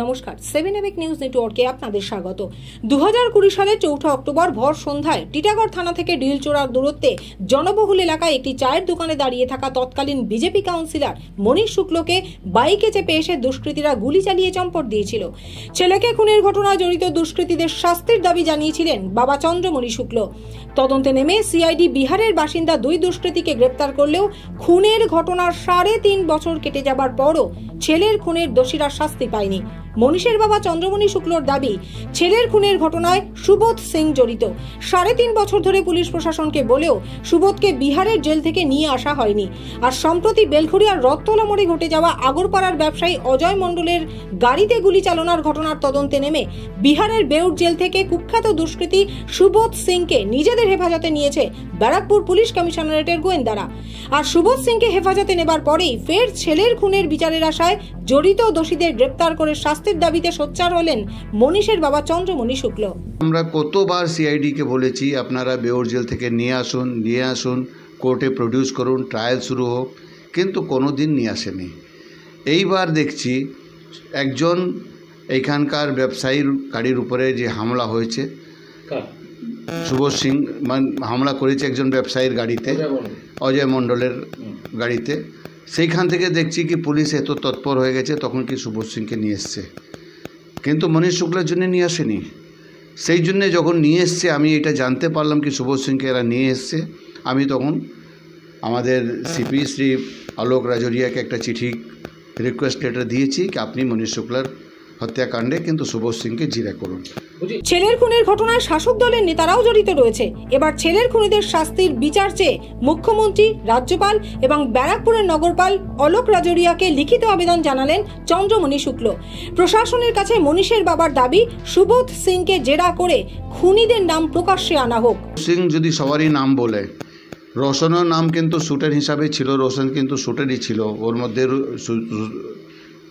নমস্কার, 7 এবেক নিউজ নেটওয়ার্কে আপনাদের স্বাগত। 2020 সালের 4 অক্টোবর ভর সন্ধ্যায় টিটাগড় থানা থেকে ডিলচোড়ার দূরত্বে জনবহুল এলাকায় একটি চায়ের দোকানে দাঁড়িয়ে থাকা তৎকালীন বিজেপি কাউন্সিলর মনীশ শুক্লকে বাইকে চেপে এসে দুষ্কৃতীরা গুলি চালিয়ে চম্পট দিয়েছিল। ছেলেকে খুনের ঘটনায় জড়িত দুষ্কৃতীদের শাস্তির দাবি জানিয়েছিলেন বাবা চন্দ্রমণি শুক্ল। তদন্তে নেমে সিআইডি বিহারের বাসিন্দা দুই দুষ্কৃতীকে গ্রেপ্তার করলেও খুনের ঘটনার 3.5 বছর কেটে যাবার পরও ছেলের খুনের দোষীরা শাস্তি পায়নি। মনীষের বাবা চন্দ্রমণি শুক্লর দাবি, ছেলের খুনের ঘটনায় সুবোধ সিং জড়িত। 3.5 বছর ধরে পুলিশ প্রশাসনকে বলেও সুবোধকে বিহারের জেল থেকে নিয়ে আসা হয়নি। আর সম্প্রতি বেলঘড়িয়ার রথতলা মোড়ে ঘটে যাওয়া আগরপাড়ার ব্যবসায়ী অজয় মণ্ডলের গাড়িতে গুলি চালনার ঘটনার তদন্তে নেমে বিহারের বেউর জেল থেকে কুখ্যাত দুষ্কৃতী সুবোধ সিংকে নিজেদের হেফাজতে নিয়েছে ব্যারাকপুর পুলিশ কমিশনারেটের গোয়েন্দারা। আর সুবোধ সিংকে হেফাজতে নেবার পরেই ফের ছেলের খুনের বিচারের আশায় জড়িত দোষীদের গ্রেপ্তার করে শাস্তির দাবিতে সোচ্চার হলেন মনীষের বাবা চন্দ্রমণি শুক্ল। আমরা কতবার সিআইডি কে বলেছি আপনারা বেউর জেল থেকে নিয়ে আসুন, কোর্টে প্রডিউস করুন, ট্রায়াল শুরু হোক, কিন্তু কোনো দিন নিয়ে আসেনি। এইবার দেখছি একজন এইখানকার ব্যবসায়ীর গাড়ির উপরে যে হামলা হয়েছে, সুবোধ সিং হামলা করেছে একজন ব্যবসায়ীর গাড়িতে, অজয় মণ্ডলের গাড়িতে। সেইখান থেকে দেখছি কি পুলিশ এত তৎপর হয়ে গেছে, তখন কি সুবোধ সিংকে নিয়ে এসছে, কিন্তু মনীষ শুক্লের জন্য নিয়ে আসেনি। সেই জন্যে যখন নিয়ে এসছে, আমি এটা জানতে পারলাম কি সুবোধ সিংকে এরা নিয়ে এসছে। আমি তখন আমাদের সিপি শ্রী আলোক রাজরিয়াকে একটা চিঠি রিকোয়েস্ট লেটার দিয়েছি কি আপনি মনীষ শুক্লার হত্যাকাণ্ডে কিন্তু সুবোধ সিংকে জিরা করুন। ছেলের খুনের ঘটনায় শাসক দলের নেতারাও জড়িত রয়েছে। এবার ছেলের খুনিদের শাস্তির বিচার চেয়ে মুখ্যমন্ত্রী, রাজ্যপাল এবং ব্যারাকপুরের নগরপাল অলোক রাজরিয়াকে লিখিত আবেদন জানালেন চন্দ্রমণি শুক্ল। প্রশাসনের কাছে মনীষের বাবার দাবি, সুবোধ সিংকে জেরা করে খুনিদের নাম প্রকাশ্যে আনা হোক। সিং যদি সবারই নাম বলে, রোশনের নাম কিন্তু শুটার হিসাবে ছিল, রোশন কিন্তু শুটারই ছিল, ওর মধ্যে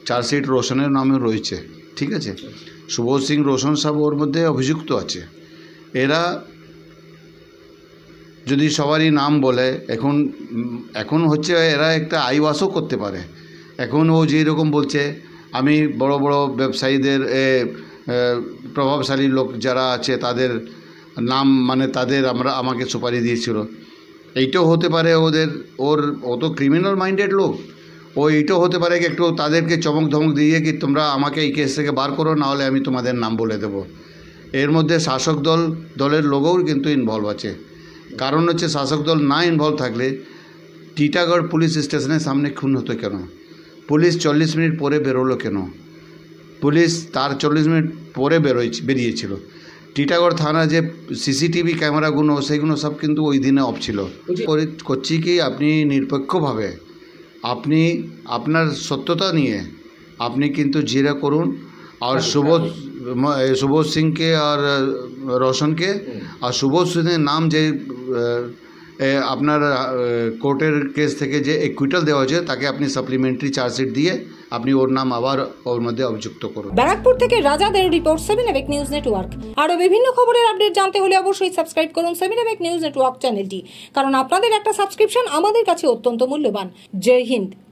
চার্জশিট রোশনের নামে রয়েছে, ঠিক আছে। সুবোধ সিং, রোশন সব ওর মধ্যে অভিযুক্ত আছে। এরা যদি সবারই নাম বলে, এখন হচ্ছে এরা একটা আইওয়াসও করতে পারে। এখন ও যেরকম বলছে আমি বড় বড় ব্যবসায়ীদের, প্রভাবশালী লোক যারা আছে তাদের নাম তাদের আমাকে সুপারি দিয়েছিল, এইটাও হতে পারে ও তো ক্রিমিনাল মাইন্ডেড লোক। এইটাও হতে পারে কি একটু তাদেরকে চমক ধমক দিয়ে কি তোমরা আমাকে এই কেস থেকে বার করো, নাহলে আমি তোমাদের নাম বলে দেব। এর মধ্যে শাসক দলের লোকও কিন্তু ইনভলভ আছে। কারণ হচ্ছে শাসক দল না ইনভলভ থাকলে টিটাগড় পুলিশ স্টেশনের সামনে খুন হতো কেন? পুলিশ 40 মিনিট পরে বেরোলো কেন? পুলিশ তার 40 মিনিট পরে বেরিয়েছিল। টিটাগড় থানা যে সিসিটিভি ক্যামেরাগুলো সেইগুলো সব কিন্তু ওই দিনে অফ ছিল। করছি কি আপনি নিরপেক্ষভাবে আপনি আপনার সত্যতা নিয়ে আপনি কিন্তু জিরা করুন। আর সুবোধ সিংকে আর রোশনকে, আর সুবোধ সিংয়ের নাম যে আপনার কোর্টের কেস থেকে যে একুইটাল দেওয়া হয়েছে তাকে আপনি সাপ্লিমেন্টারি চার্জশিট দিয়ে আপনি ওর নাম আবার ওর মধ্যে অভিযুক্ত করুন। ব্যারাকপুর থেকে রাজাদের রিপোর্ট, 7 এবেক নিউজ নেটওয়ার্ক। আরও বিভিন্ন খবরের আপডেট জানতে হলে অবশ্যই সাবস্ক্রাইব করুন 7 এবেক নিউজ নেটওয়ার্ক চ্যানেলটি, কারণ আপনাদের একটা সাবস্ক্রিপশন আমাদের কাছে অত্যন্ত মূল্যবান। জয় হিন্দ।